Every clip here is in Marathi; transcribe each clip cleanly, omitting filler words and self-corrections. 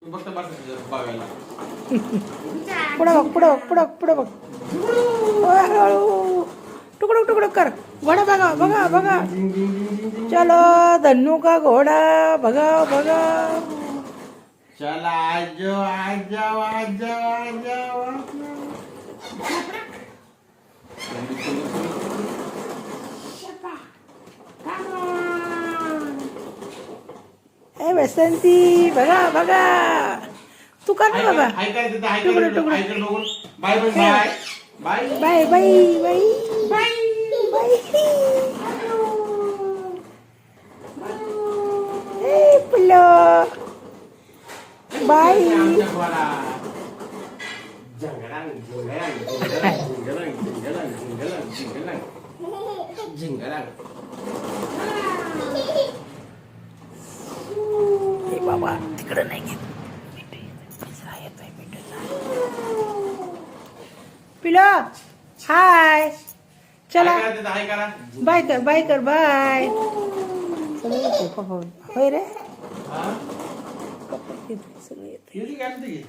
पुढं बघ पुढं बघ पुढं पुढं बघ टुकडुक टुकडुक कर घोडा बघा बघा बघा चलो धन्नू का घोडा बघा बघा चला आज जाओ आज जाओ आज जाओ आज जाओ ए बसंती बघा बघा तू कर ना बाबा टुकडं टुकडं bye bye bye bye bye bye bye ए पुल्लो बाय बाबा तिकडं नाही घेत पिलो हाय चला बाय कर बाय कर बाय सगळं येते पप्पा होय रे पप्पा येते सगळं येते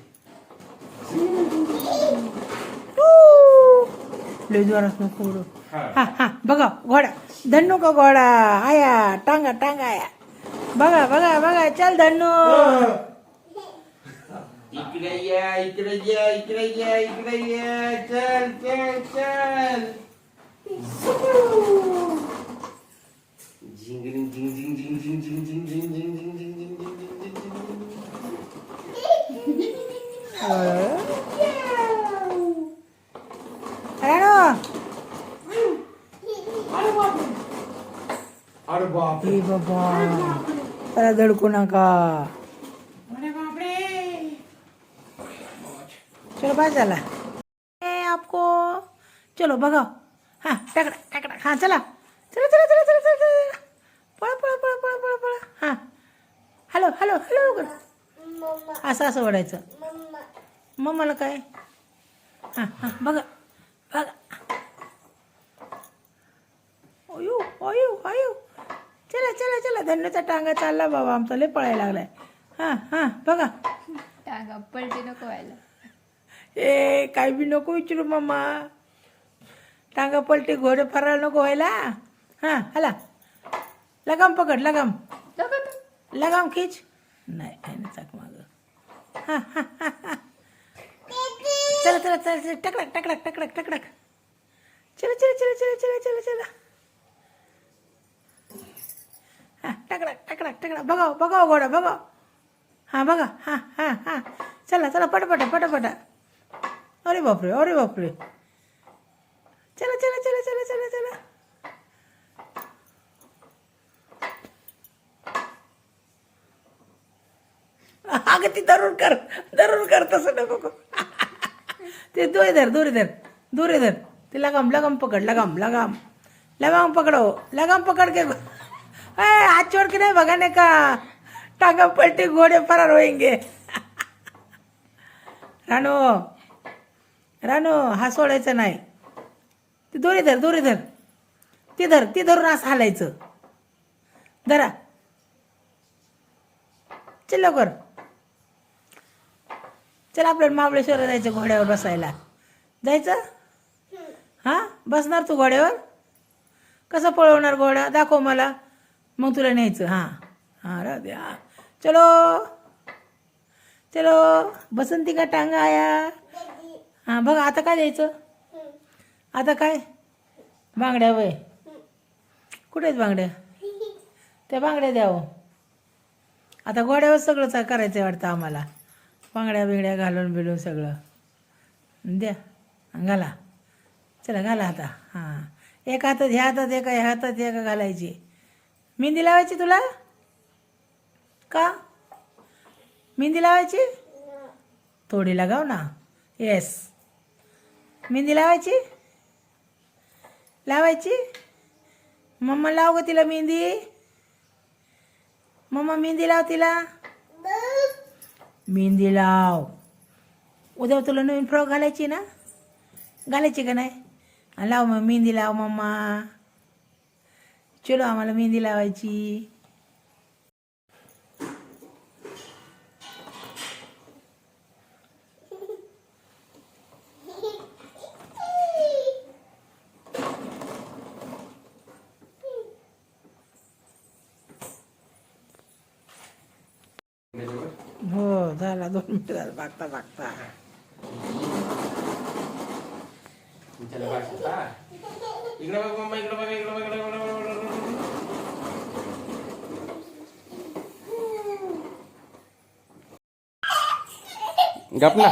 लय जोरात नको उडू हा हा बघा घोडा धन्नू का घोडा आया टांगा टांगा आया बघा बघा बघा चल धन्नू इकडे या इकडे या इकडे या इकडे या चल चल चल झिंग झिंग झिंग झिंग झिंग झिंग झिंग झिंग झिंग झिंग झिंग झिंग झिंग अरे बाप हे बाबा त्याला धडकू नका चलो बाय चला ए आपको चलो बघा हाँ टकड़ा टकड़ा हाँ चला चला चला चला चला चला चला पळा पळा पळा पळा पळा पळा हाँ हॅलो हॅलो हॅलो असं असं ओढायचं मम्माला काय हां हां बघा बघा अयो अयो अयो चला चला चला धन्यचा टांगा चालला बाबा आमचा लय पळायला लागलाय हां हां बघा टांगा पलटी नको व्हायला ए काय बी नको विचारू मम्मा टांगा पलटी घोडे फरायला नको व्हायला हां हला लगाम पकड लगाम लगाम खीच नाही आहे ना चाक माग हां हां हां हां चला चला चला चला टकडक टकडक टकडक टकडक चला चला चला चला चला चला चला हां टकडक टकडक टकडक बघाव बघाव घोडा बघाव हां बघा हां हां हां चला चला पटापटा पटापटा अरे बापरे अरे बापरे चला चला चला चला चला चला अगं ती धरून कर तसं नको ते दोरे धर दोरे धर दोरे धर ते लगाम लगाम पकड़ लगाम लगाम लगाम पकड़ो लगाम पकड़ के हाथ छोड़ के नहीं भगाने का टांगा पलटी घोड़े फरार होएंगे रानू रानू हा सोडायचा नाही ती दोरी धर ती धरून असं हालायचं धरा चल लवकर चल आपल्याला महाबळेश्वरला जायचं घोड्यावर बसायला जायचं हां बसणार तू घोड्यावर कसं पळवणार घोडा दाखव मला मग तुला न्यायचं हां हां राहू दे हां चलो चलो बसंती का टांगा आया हां बघा आता काय द्यायचं आता काय बांगड्या वय कुठे आहेत बांगड्या त्या बांगड्या द्यावं आता घोड्यावर सगळं करायचं वाटतं आम्हाला बांगड्या बिंगड्या घालून बिलून सगळं द्या घाला चला घाला आता हां एक हातात ह्या हातात एका ह्या हातात एका घालायची मेहंदी लावायची तुला का मेहंदी लावायची थोडी लगाव ना येस मेहंदी लावायची लावायची मम्मा लाव ग तिला मेहंदी मम्मा मेहंदी लाव तिला मेहंदी लाव उद्या तुला नवीन फ्रॉक घालायची ना घालायची का नाही लाव मग मेहंदी लाव मम्मा चलो आम्हाला मेहंदी लावायची हो झाला 2 मिनिटं झालं बघता बघता. चला बस हा. इकडे बघ मम्मा इकडे बघ इकडे बघ इकडे बघ, इकडे बघ, इकडे बघ. गप ना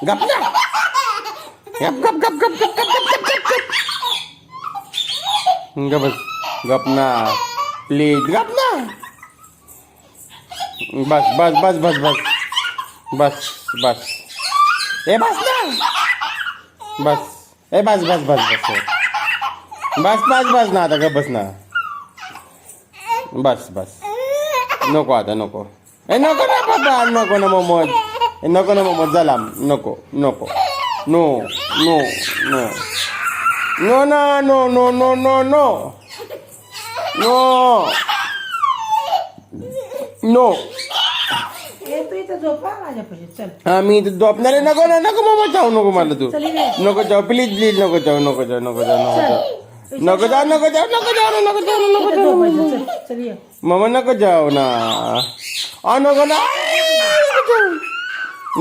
गप ना गप गप गप गप गप गप गप गप गप गप बस गप ना प्लीज गप ना बस बस बस बस बस बस बस ए बस ना बस ए बस बस बस बस बस बस बस ना आता गप बस ना बस बस नको आता नको ए नको ना बाबा नको ना मोमोज नको ना मोमोज झाला नको नको नो नो नो नो ना no no no no no no no ए तू इथं झोपा माझ्यापाशी चल. हा मी इथं झोपणार आहे नको ना नको मोमोज जाऊ नको मला तू चल इकडे. नको जाऊ प्लीज प्लीज नको जाऊ नको जाऊ नको जाऊ नको जाऊ नको जाऊ नको जाऊ नको जाऊ नको जाऊ नको इथं जाऊ झोपायचं चल चल ये. मामा नको जाऊ ना नको ना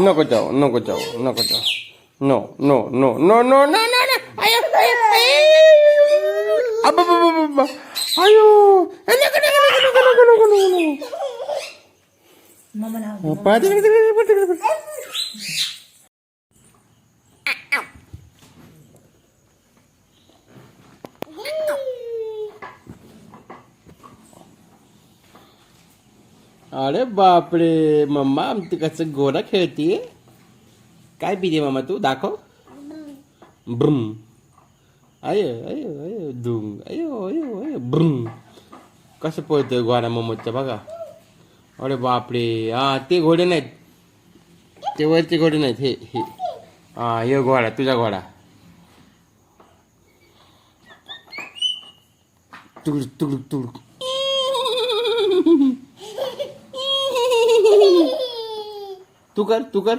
नको जाऊ नको जाऊ नको जाऊ no no no no no no no no आयो अब्बा बाबा आयो नको नको नको नको नको नको मम्मा नाव पाठी अरे बापरे मम्मा आमची कसं गोरा खेळतीये काय पिते मामा तू दाखव ब्रुम अयो अयो अयो दुंग अयो अयो अयो ब्रुम कसं पळतोय घोडा मम्मूचा बघा अरे बापरे हा ते घोडे नाहीत ते वरचे घोडे नाहीत हे हे हा हे घोडा तुझा घोडा तुकडुक तुकडुक तुकडुक तू कर तू कर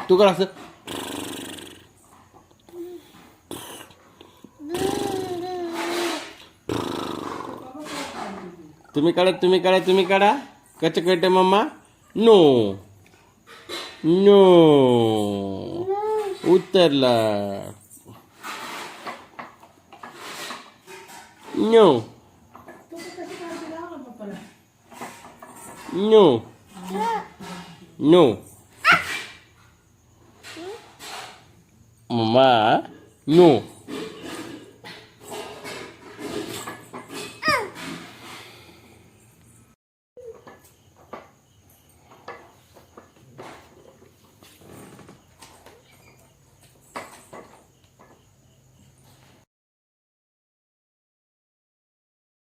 तू कर असं तुम्ही काढा कच कळते मम्मा नो नो उतरला no no no mamma no